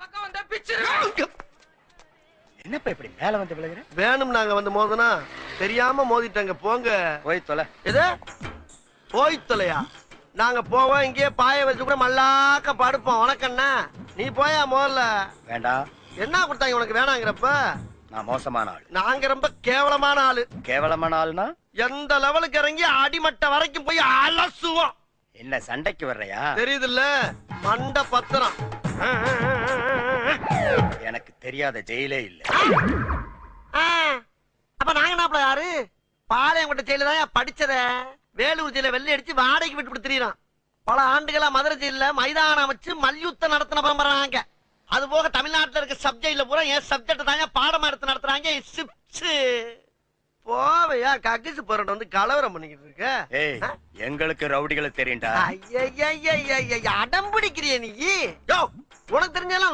பக்கம் வந்தா பிச்சு. என்னப்பா இப்படி மேல வந்து விழுகுற? வேணும் நாங்க வந்து மோதனா தெரியாம மோதிட்டாங்க. போங்க போய் தொலை. எது போய் தொலையா? நாங்க போவோம், இங்கேயே பாய வச்சு கூட மல்லாக்க படுப்போம். உனக்கண்ணா நீ போயா முதல்ல. வேண்டாம். என்ன கொடுத்தாங்க உனக்கு வேணாங்கிறப்ப? நான் மோசமான ஆள். நாங்க ரொம்ப கேவலமான ஆளு. கேவலமான ஆளுனா எந்த லெவலுக்கு இறங்கி அடிமட்ட வரைக்கும் போய் அலசுவோம். என்ன சண்டைக்கு வர்றையா? தெரியுதுல்ல மண்ட பத்திரம். எனக்கு தெரியாத ஜெயிலே இல்ல. அப்ப நாங்க நாப்பல யாரு? பாளையங்கோட்டை ஜெயில தான் படிச்சத. வேலூர் ஜெயில வெள்ளை அடிச்சு வாடகைக்கு விட்டு திரியறான். பல ஆண்டுகளா மதுரை ஜெயில மைதானம் அமைச்சு மல்யுத்தம் நடத்தின பரம்பராங்க. அது போக தமிழ்நாட்டுல இருக்க சப்ஜெக்ட்ல பூரா என் சப்ஜெக்ட் தாங்க பாடமா எடுத்து நடத்துறாங்க. போவையா கக்கிசு போறோம் வந்து கலவரம் பண்ணிக்கிட்டு இருக்க. ஏய், எங்களுக்கு ரவுடிகளை தெரியும்டா. அடம் பிடிக்கிறிய நீ. உனக்கு தெரிஞ்சாலும்